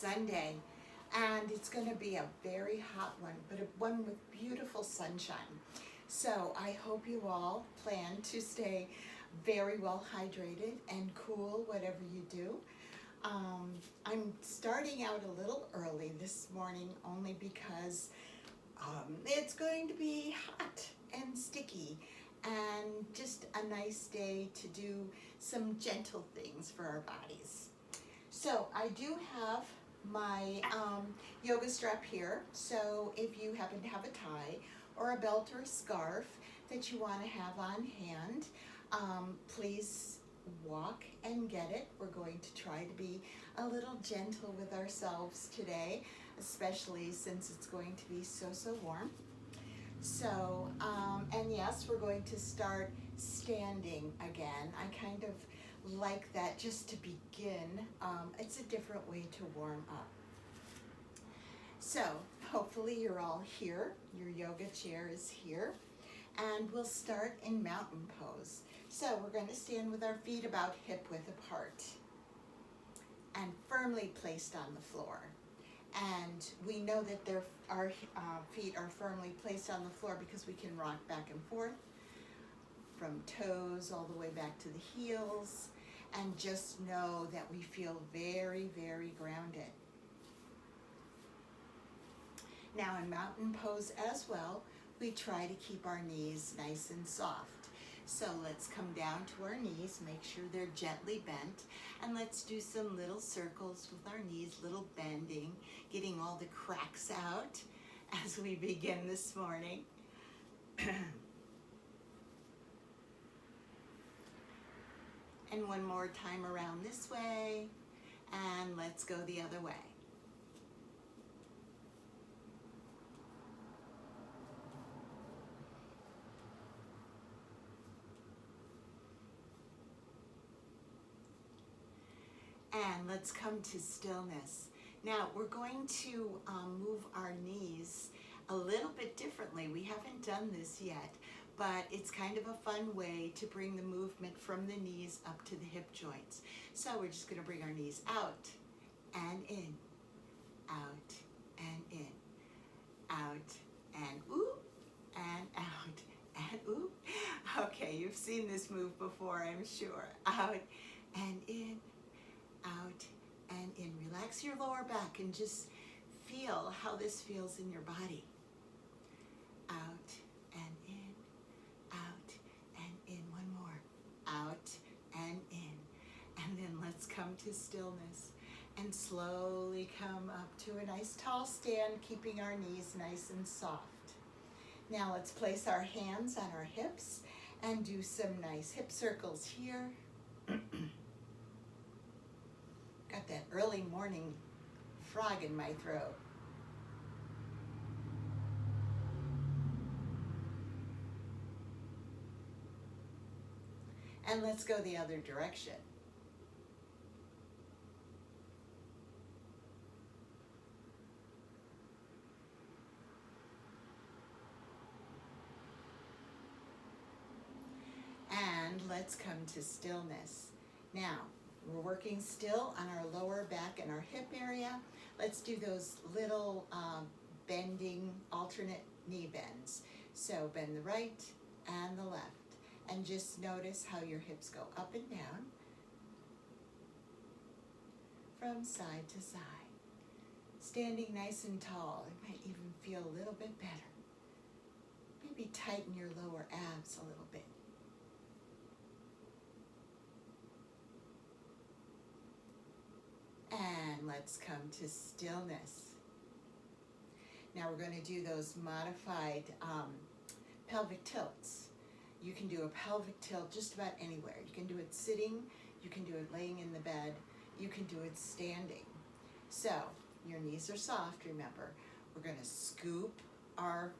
Sunday, and it's going to be a very hot one, but one with beautiful sunshine. So I hope you all plan to stay very well hydrated and cool, whatever you do. I'm starting out a little early this morning only because it's going to be hot and sticky and just a nice day to do some gentle things for our bodies. So I do have my yoga strap here, so if you happen to have a tie or a belt or a scarf that you want to have on hand, please walk and get it. We're going to try to be a little gentle with ourselves today, especially since it's going to be so warm. So, and yes, we're going to start standing again. I kind of like that just to begin. It's a different way to warm up. So, hopefully you're all here. Your yoga chair is here. And we'll start in mountain pose. So we're going to stand with our feet about hip width apart and firmly placed on the floor. And we know that our feet are firmly placed on the floor because we can rock back and forth from toes all the way back to the heels, and just know that we feel very grounded. Now in mountain pose as well, we try to keep our knees nice and soft. So let's come down to our knees, make sure they're gently bent, and let's do some little circles with our knees, little bending, getting all the cracks out as we begin this morning. And one more time around this way, and let's go the other way. And let's come to stillness. Now we're going to move our knees a little bit differently. We haven't done this yet, but it's kind of a fun way to bring the movement from the knees up to the hip joints. So we're just going to bring our knees out and in, out and in, out and ooh, and out and ooh. Okay, you've seen this move before, I'm sure. Out and in, out and in. Relax your lower back and just feel how this feels in your body. Out and in, out and in. One more. Out and in. And then let's come to stillness and slowly come up to a nice tall stand, keeping our knees nice and soft. Now let's place our hands on our hips and do some nice hip circles here. Got that early morning frog in my throat. And let's go the other direction. And let's come to stillness. Now, we're working still on our lower back and our hip area. Let's do those little bending alternate knee bends. So bend the right and the left. And just notice how your hips go up and down from side to side. Standing nice and tall, it might even feel a little bit better. Maybe tighten your lower abs a little bit. And let's come to stillness. Now we're going to do those modified pelvic tilts. You can do a pelvic tilt just about anywhere. You can do it sitting, you can do it laying in the bed, you can do it standing. So your knees are soft, remember. We're going to scoop our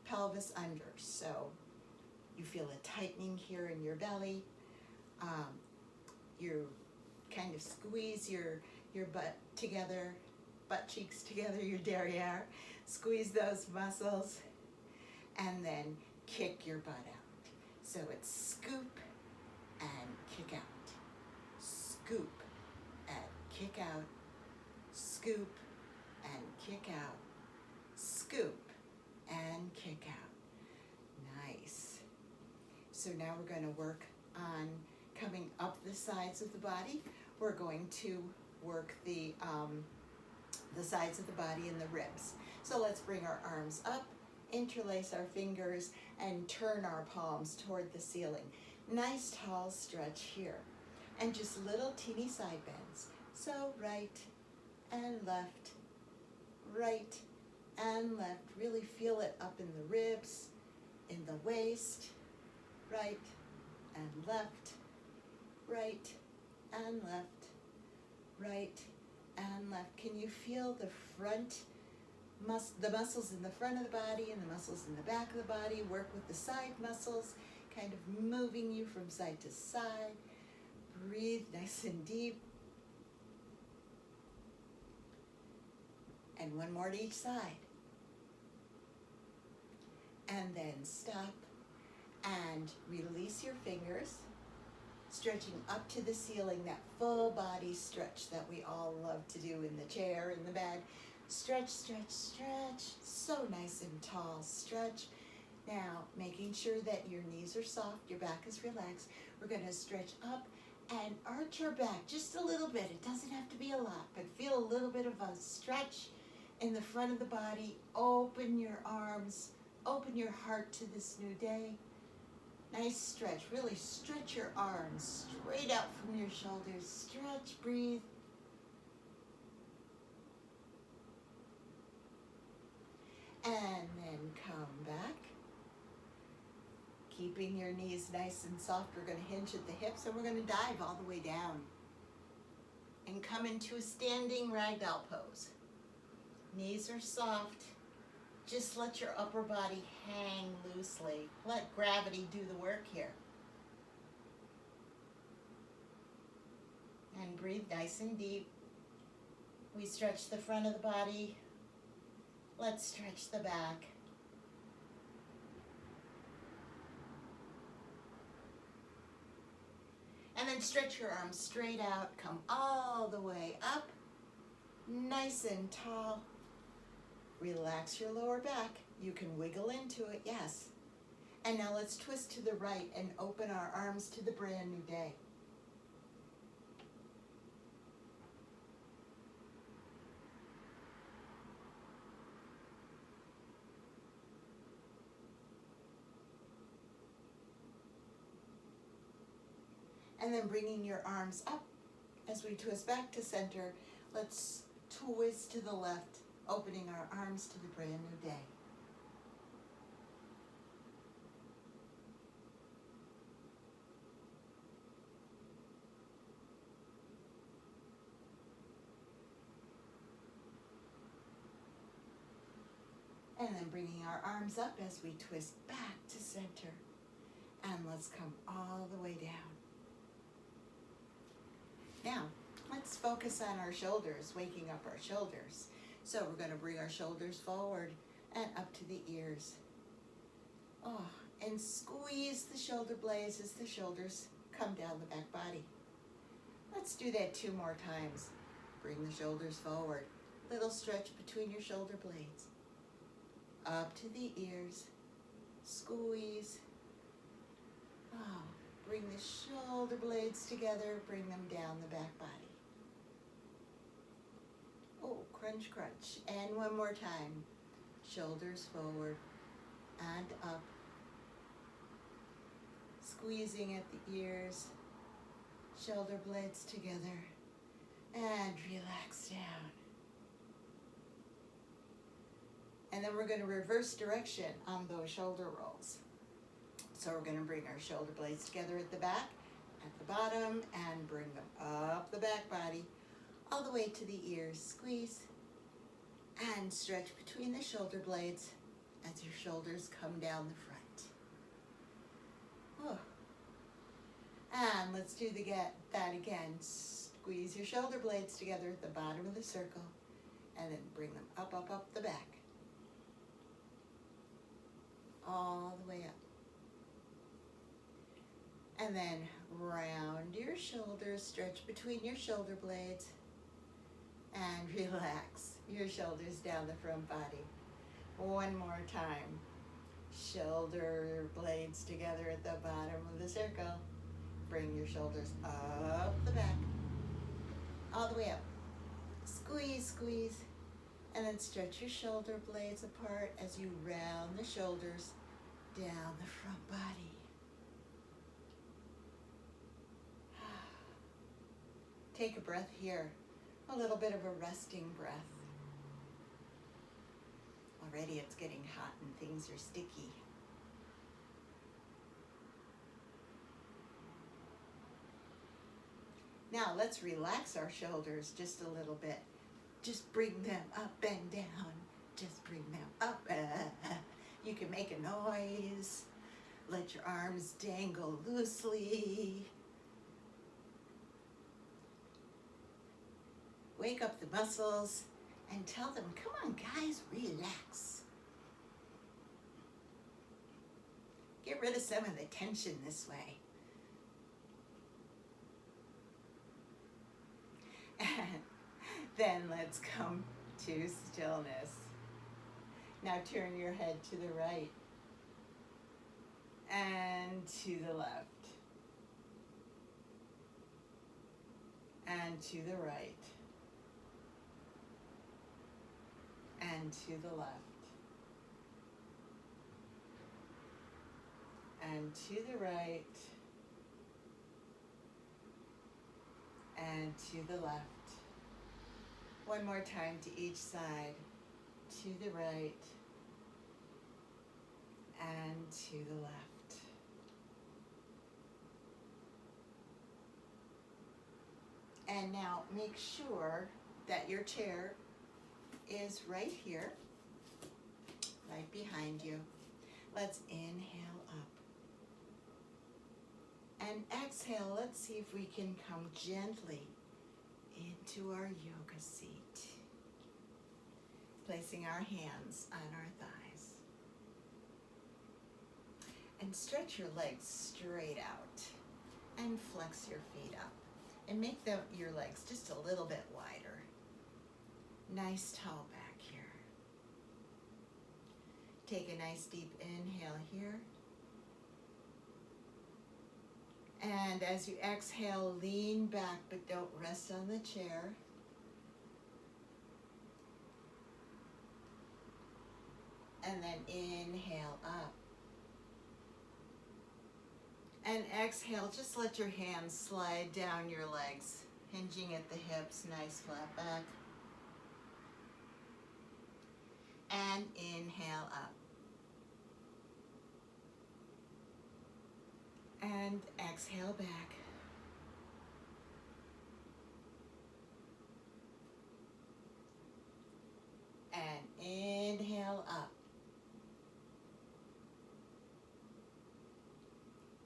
pelvis under. So you feel a tightening here in your belly. You kind of squeeze your butt together, butt cheeks together, your derriere. Squeeze those muscles and then kick your butt out. So it's scoop and kick out. Scoop and kick out. Scoop scoop and kick out, scoop and kick out. Nice. So now we're going to work on coming up the sides of the body. We're going to work the sides of the body and the ribs. So let's bring our arms up, interlace our fingers, and turn our palms toward the ceiling. Nice tall stretch here. And just little teeny side bends. So right and left, right and left. Really feel it up in the ribs, in the waist, right and left, right and left, right and left. Can you feel the the muscles in the front of the body and the muscles in the back of the body? Work with the side muscles, kind of moving you from side to side. Breathe nice and deep. And one more to each side. And then stop and release your fingers, stretching up to the ceiling, that full body stretch that we all love to do in the chair, in the bed. Stretch, stretch, stretch. So nice and tall stretch. Now, making sure that your knees are soft, your back is relaxed. We're going to stretch up and arch your back just a little bit. It doesn't have to be a lot, but feel a little bit of a stretch in the front of the body. Open your arms, open your heart to this new day. Nice stretch. Really stretch your arms straight out from your shoulders. Stretch, breathe. And then come back. Keeping your knees nice and soft. We're going to hinge at the hips and we're going to dive all the way down. And come into a standing ragdoll pose. Knees are soft. Just let your upper body hang loosely. Let gravity do the work here. And breathe nice and deep. We stretch the front of the body. Let's stretch the back. And then stretch your arms straight out. Come all the way up. Nice and tall. Relax your lower back. You can wiggle into it, yes. And now let's twist to the right and open our arms to the brand new day. And then bringing your arms up as we twist back to center. Let's twist to the left, opening our arms to the brand new day. And then bringing our arms up as we twist back to center. And let's come all the way down. Now, let's focus on our shoulders, waking up our shoulders. So we're going to bring our shoulders forward and up to the ears. Oh, and squeeze the shoulder blades as the shoulders come down the back body. Let's do that 2 more times. Bring the shoulders forward. Little stretch between your shoulder blades. Up to the ears. Squeeze. Oh, bring the shoulder blades together. Bring them down the back body. Oh, crunch, crunch. And one more time. Shoulders forward and up. Squeezing at the ears. Shoulder blades together. And relax down. And then we're going to reverse direction on those shoulder rolls. So we're going to bring our shoulder blades together at the back, at the bottom, and bring them up the back body, all the way to the ears. Squeeze and stretch between the shoulder blades as your shoulders come down the front. Oh. And let's do that again. Squeeze your shoulder blades together at the bottom of the circle, and then bring them up, up, up the back. All the way up. And then round your shoulders, stretch between your shoulder blades, And relax your shoulders down the front body. One more time. Shoulder blades together at the bottom of the circle. Bring your shoulders up the back, all the way up. Squeeze, squeeze, and then stretch your shoulder blades apart as you round the shoulders down the front body. Take a breath here, a little bit of a resting breath. Already it's getting hot and things are sticky. Now let's relax our shoulders just a little bit. Just bring them up and down. Just bring them up. You can make a noise. Let your arms dangle loosely. Wake up the muscles and tell them, come on guys, relax. Get rid of some of the tension this way. And then let's come to stillness. Now turn your head to the right and to the left and to the right and to the left and to the right and to the left. One more time to each side, to the right and to the left. And now make sure that your chair is right here, right behind you. Let's inhale up. And exhale, let's see if we can come gently into our yoga seat. Placing our hands on our thighs. And stretch your legs straight out. And flex your feet up. And make your legs just a little bit wider. Nice tall back here. Take a nice deep inhale here. And as you exhale, lean back, but don't rest on the chair. And then inhale up. And exhale, just let your hands slide down your legs, hinging at the hips, nice flat back. And inhale up. And exhale back. And inhale up.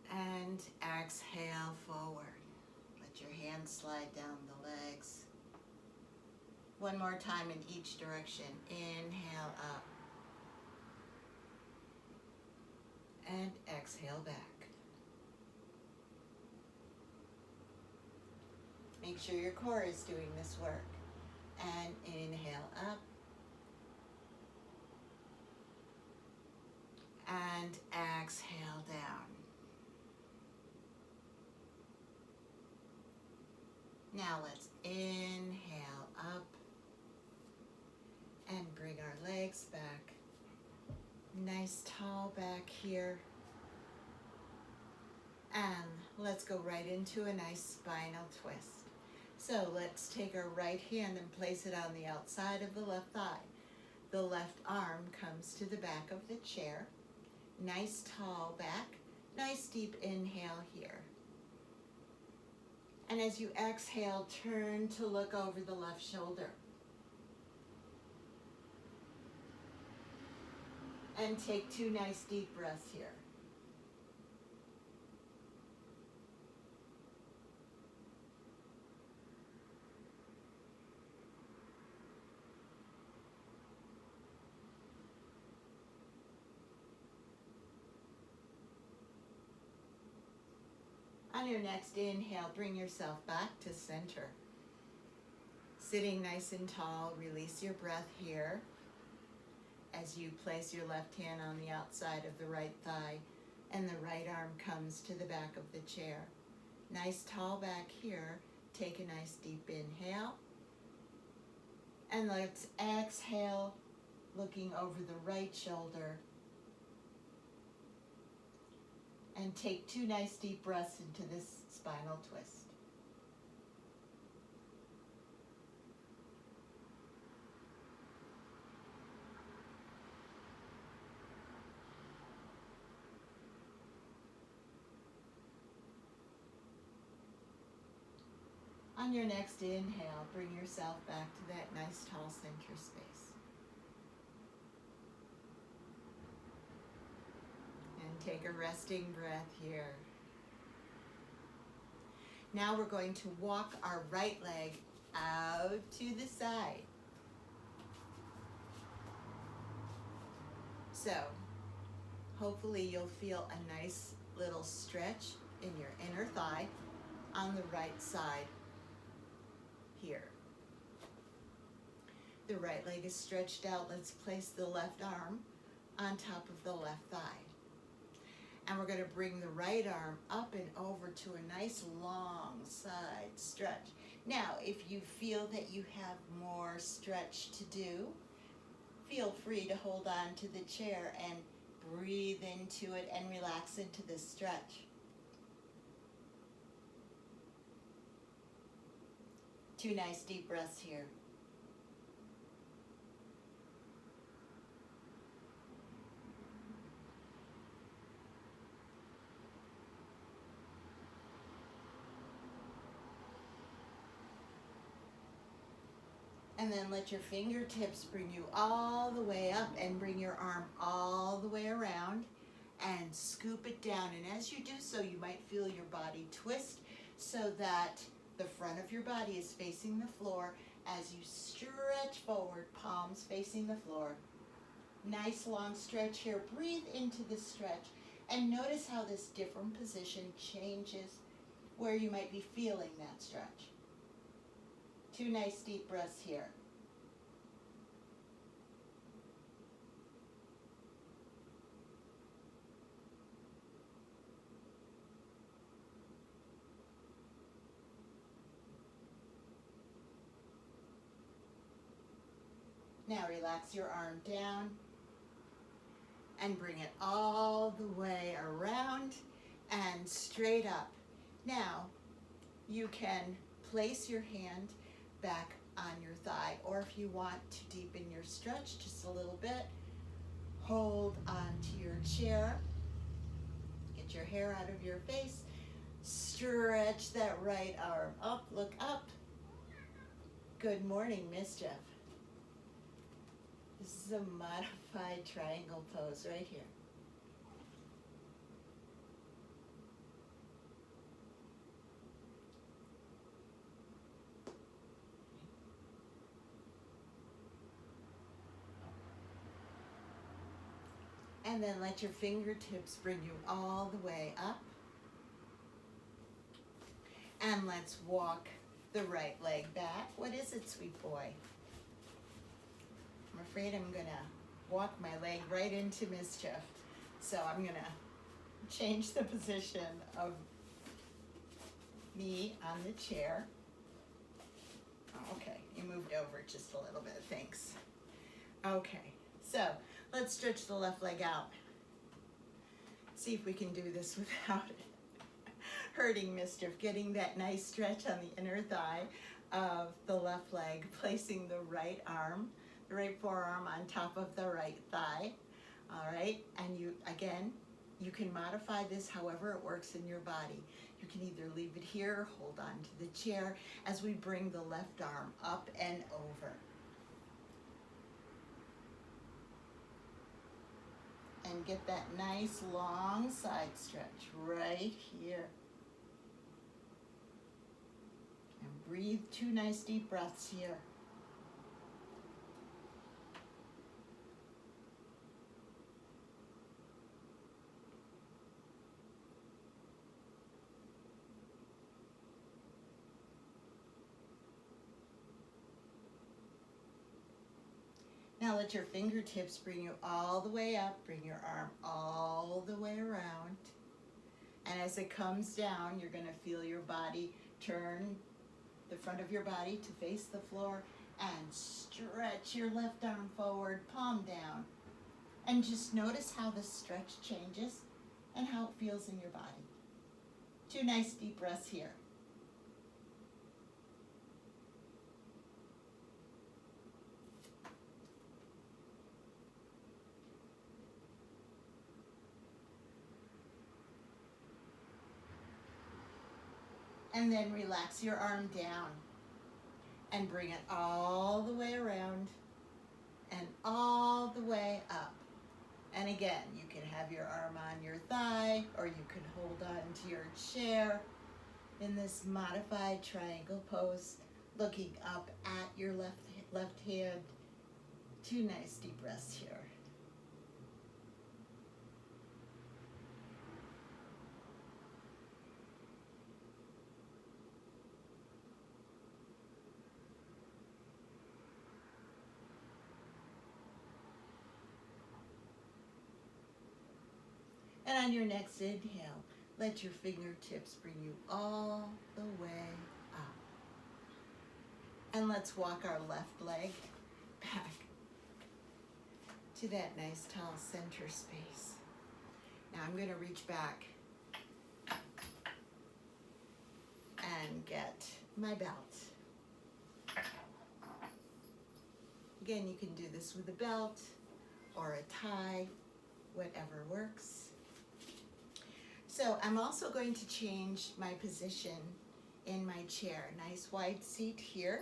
And exhale forward. Let your hands slide down the legs. One more time in each direction. Inhale up. And exhale back. Make sure your core is doing this work. And inhale up. And exhale down. Now let's inhale up and bring our legs back. Nice tall back here. And let's go right into a nice spinal twist. So let's take our right hand and place it on the outside of the left thigh. The left arm comes to the back of the chair. Nice tall back. Nice deep inhale here. And as you exhale, turn to look over the left shoulder. And take 2 nice deep breaths here. On your next inhale, bring yourself back to center. Sitting nice and tall, release your breath here as you place your left hand on the outside of the right thigh and the right arm comes to the back of the chair. Nice tall back here. Take a nice deep inhale. And let's exhale, looking over the right shoulder. And take 2 nice deep breaths into this spinal twist. On your next inhale, bring yourself back to that nice tall center space. And take a resting breath here. Now we're going to walk our right leg out to the side. So, hopefully you'll feel a nice little stretch in your inner thigh on the right side here. The right leg is stretched out. Let's place the left arm on top of the left thigh. And we're going to bring the right arm up and over to a nice long side stretch. Now, if you feel that you have more stretch to do, feel free to hold on to the chair and breathe into it and relax into this stretch. 2 nice deep breaths here. And then let your fingertips bring you all the way up and bring your arm all the way around and scoop it down. And as you do so, you might feel your body twist so that the front of your body is facing the floor as you stretch forward, palms facing the floor. Nice long stretch here. Breathe into the stretch and notice how this different position changes where you might be feeling that stretch. 2 nice deep breaths here. Now relax your arm down and bring it all the way around and straight up. Now you can place your hand back on your thigh, or if you want to deepen your stretch just a little bit, hold on to your chair, get your hair out of your face, stretch that right arm up, look up. Good morning, Mischief. This is a modified triangle pose right here. And then let your fingertips bring you all the way up. And let's walk the right leg back. What is it, sweet boy? I'm afraid I'm gonna walk my leg right into Mischief. So I'm gonna change the position of me on the chair. Oh, okay, you moved over just a little bit, thanks. Okay, so let's stretch the left leg out. See if we can do this without hurting Mischief. Getting that nice stretch on the inner thigh of the left leg, placing the right arm, the right forearm on top of the right thigh. All right, and you can modify this however it works in your body. You can either leave it here, hold on to the chair as we bring the left arm up and over. And get that nice long side stretch right here. And breathe 2 nice deep breaths here. Now let your fingertips bring you all the way up. Bring your arm all the way around. And as it comes down, you're going to feel your body turn the front of your body to face the floor and stretch your left arm forward, palm down. And just notice how the stretch changes and how it feels in your body. 2 nice deep breaths here. And then relax your arm down and bring it all the way around and all the way up. And again, you can have your arm on your thigh, or you can hold on to your chair in this modified triangle pose, looking up at your left hand. 2 nice deep breaths here. And on your next inhale, let your fingertips bring you all the way up. And let's walk our left leg back to that nice tall center space. Now I'm going to reach back and get my belt. Again, you can do this with a belt or a tie, whatever works. So I'm also going to change my position in my chair. Nice wide seat here.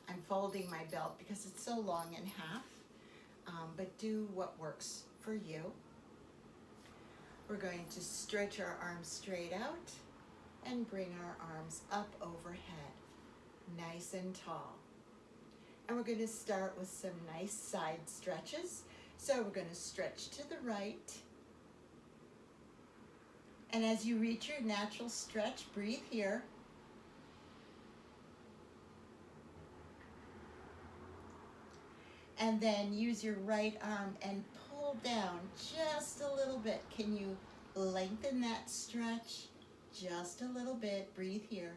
I'm folding my belt because it's so long in half, but do what works for you. We're going to stretch our arms straight out and bring our arms up overhead, nice and tall. And we're going to start with some nice side stretches. So we're going to stretch to the right. And as you reach your natural stretch, breathe here. And then use your right arm and pull down just a little bit. Can you lengthen that stretch just a little bit? Breathe here.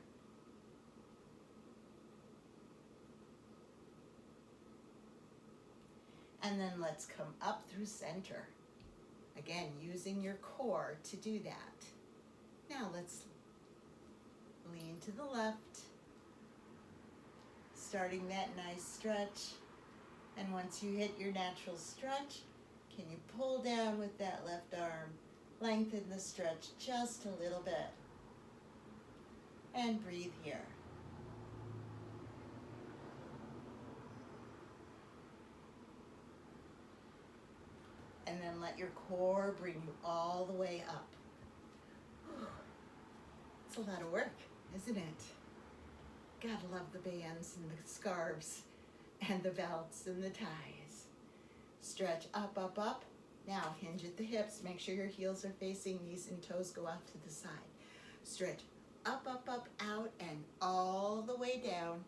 And then let's come up through center. Again, using your core to do that. Now let's lean to the left, starting that nice stretch. And once you hit your natural stretch, can you pull down with that left arm, lengthen the stretch just a little bit, and breathe here. And then let your core bring you all the way up. It's a lot of work, isn't it? Gotta love the bands and the scarves and the belts and the ties. Stretch up, up, up. Now hinge at the hips. Make sure your heels are facing, knees and toes go out to the side. Stretch up, up, up, out, and all the way down.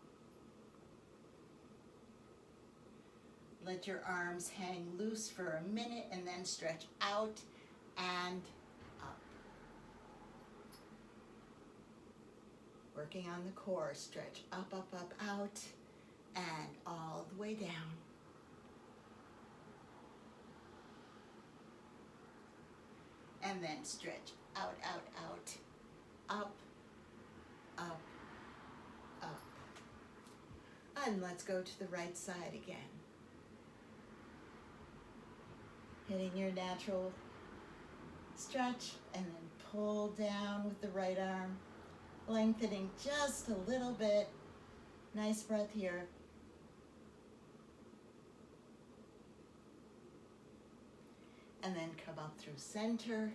Let your arms hang loose for a minute and then stretch out and up. Working on the core, stretch up, up, up, out, and all the way down. And then stretch out, out, out, up, up, up. And let's go to the right side again. Hitting your natural stretch and then pull down with the right arm, lengthening just a little bit. Nice breath here. And then come up through center,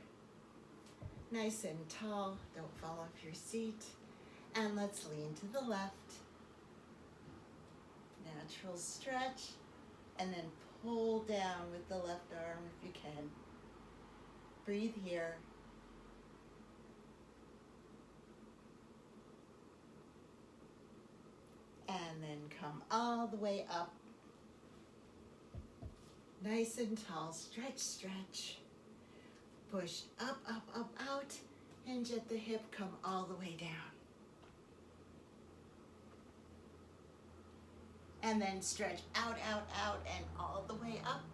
nice and tall, don't fall off your seat. And let's lean to the left. Natural stretch, and then pull down with the left arm if you can. Breathe here. And then come all the way up. Nice and tall, stretch, stretch. Push up, up, up, out. Hinge at the hip, come all the way down. And then stretch out, out, out, and all the way up.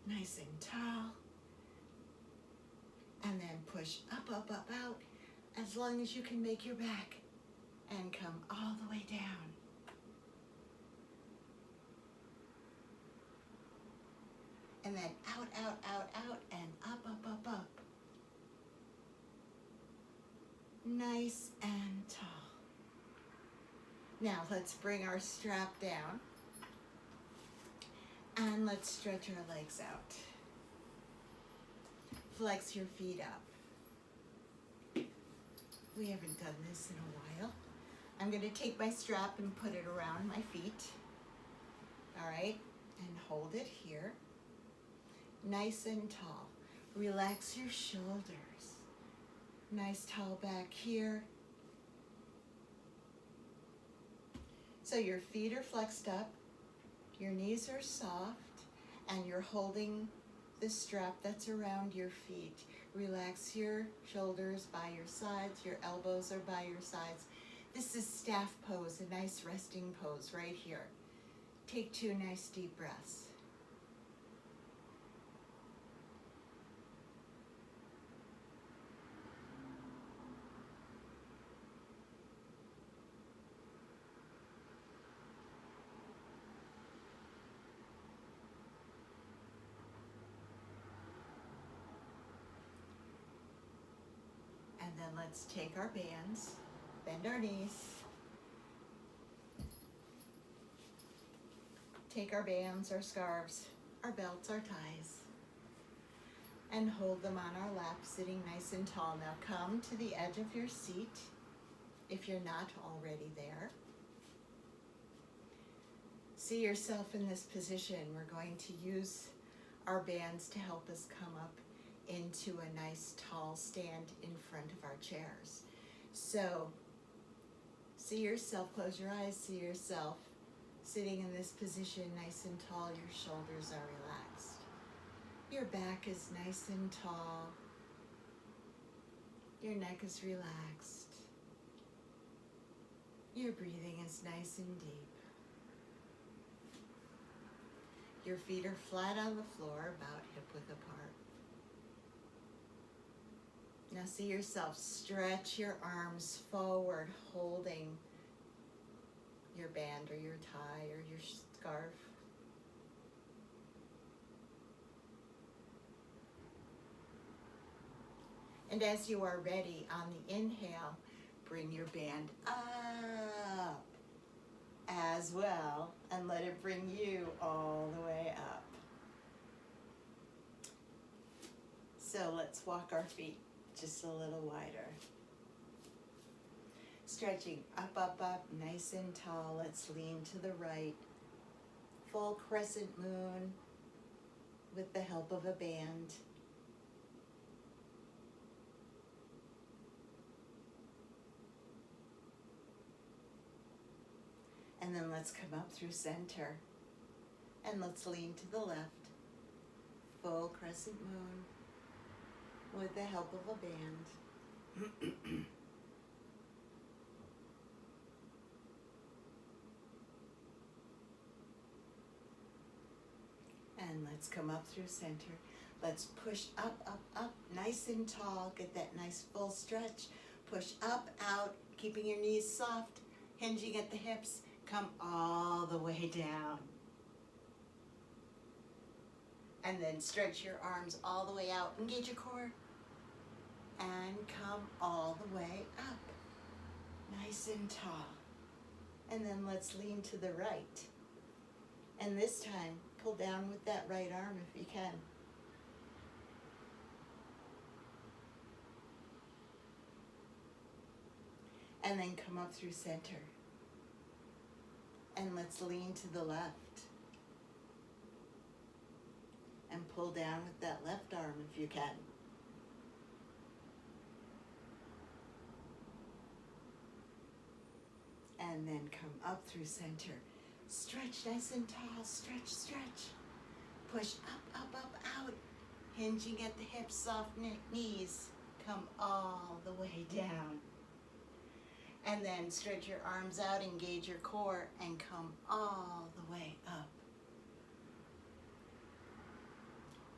Nice and tall. And then push up, up, up, out, as long as you can make your back. And come all the way down. And then out, out, out, out, and up, up, up, up. Nice and tall. Now let's bring our strap down. And let's stretch our legs out. Flex your feet up. We haven't done this in a while. I'm going to take my strap and put it around my feet. All right, and hold it here. Nice and tall. Relax your shoulders. Nice tall back here. So your feet are flexed up, your knees are soft, and you're holding the strap that's around your feet. Relax your shoulders by your sides, your elbows are by your sides. This is staff pose, a nice resting pose right here. Take 2 nice deep breaths. And then let's take our bands, bend our knees. Take our bands, our scarves, our belts, our ties, and hold them on our lap, sitting nice and tall. Now come to the edge of your seat, if you're not already there. See yourself in this position. We're going to use our bands to help us come up into a nice tall stand in front of our chairs. So see yourself, close your eyes, see yourself sitting in this position nice and tall. Your shoulders are relaxed. Your back is nice and tall. Your neck is relaxed. Your breathing is nice and deep. Your feet are flat on the floor, about hip-width apart. Now see yourself stretch your arms forward, holding your band or your tie or your scarf. And as you are ready, on the inhale, bring your band up as well, and let it bring you all the way up. So let's walk our feet just a little wider. Stretching up, up, up, nice and tall. Let's lean to the right. Full crescent moon with the help of a band. And then let's come up through center. And let's lean to the left. Full crescent moon with the help of a band. And let's come up through center. Let's push up, up, up, nice and tall. Get that nice full stretch. Push up, out, keeping your knees soft, hinging at the hips. Come all the way down. And then stretch your arms all the way out. Engage your core. And come all the way up. Nice and tall. And then let's lean to the right. And this time, pull down with that right arm if you can. And then come up through center. And let's lean to the left. And pull down with that left arm if you can. And then come up through center. Stretch nice and tall. Stretch, stretch. Push up, up, up, out. Hinging at the hips, soft knees. Come all the way down. And then stretch your arms out, engage your core, and come all the way up.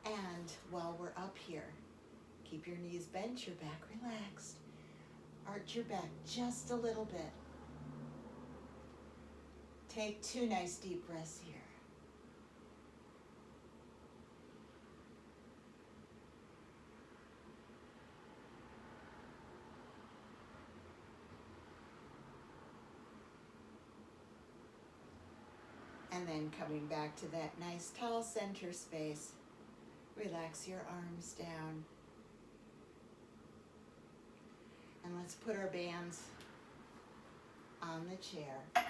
And while we're up here, keep your knees bent, your back relaxed. Arch your back just a little bit. Take 2 nice deep breaths here. And then coming back to that nice tall center space, relax your arms down. And let's put our bands on the chair.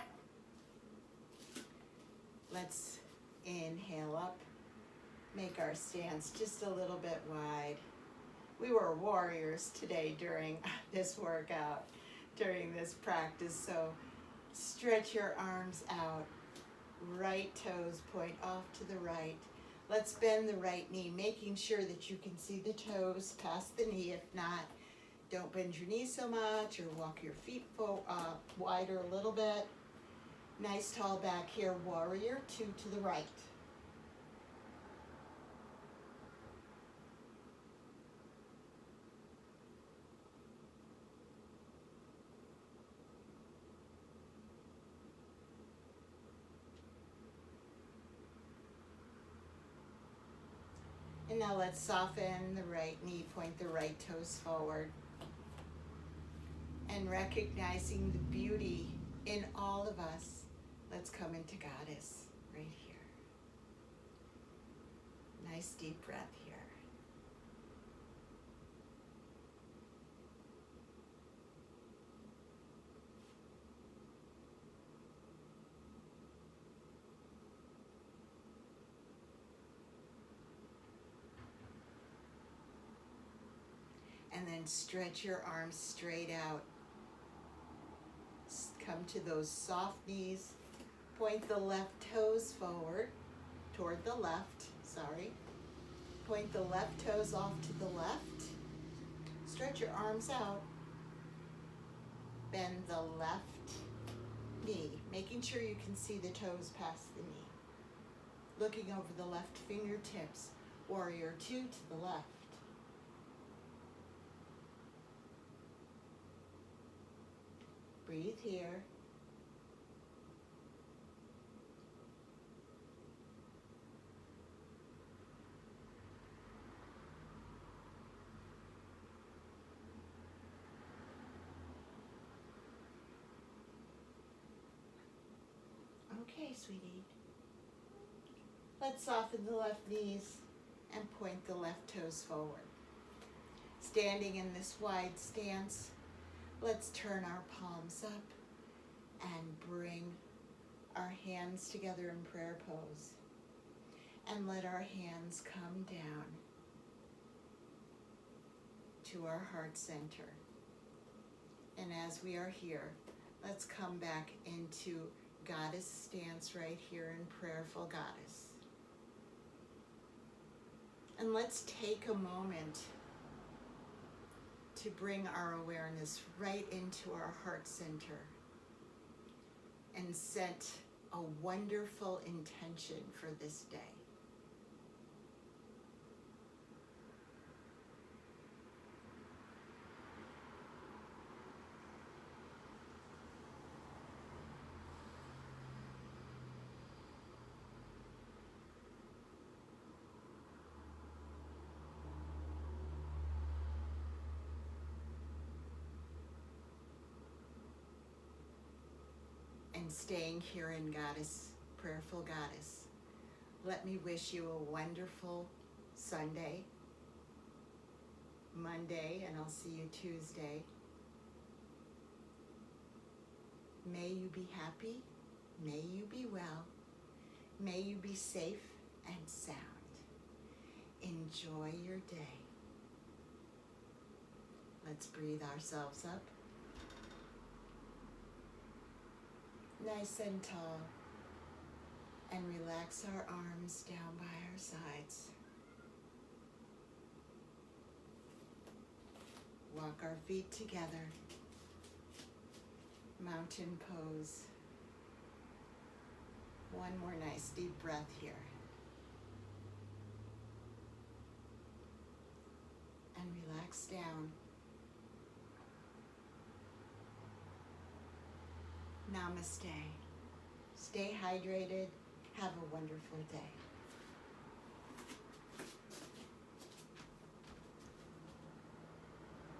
Let's inhale up, make our stance just a little bit wide. We were warriors today during this workout, during this practice, so stretch your arms out. Right toes point off to the right. Let's bend the right knee, making sure that you can see the toes past the knee. If not, don't bend your knees so much, or walk your feet wider a little bit. Nice tall back here, warrior 2 to the right. And now let's soften the right knee, point the right toes forward. And recognizing the beauty in all of us, let's come into goddess right here. Nice deep breath here. And then stretch your arms straight out. Come to those soft knees. Point the left toes forward, toward the left, sorry. Point the left toes off to the left. Stretch your arms out. Bend the left knee, making sure you can see the toes past the knee. Looking over the left fingertips, warrior 2 to the left. Breathe here. Okay, sweetie. Let's soften the left knees and point the left toes forward. Standing in this wide stance, let's turn our palms up and bring our hands together in prayer pose. And let our hands come down to our heart center. And as we are here, let's come back into goddess stance right here in prayerful goddess. And let's take a moment to bring our awareness right into our heart center and set a wonderful intention for this day. And staying here in goddess, prayerful goddess, let me wish you a wonderful Sunday, Monday, and I'll see you Tuesday. May you be happy, may you be well, may you be safe and sound. Enjoy your day. Let's breathe ourselves up. Nice and tall. And relax our arms down by our sides. Walk our feet together. Mountain pose. One more nice deep breath here. And relax down. Namaste. Stay hydrated. Have a wonderful day.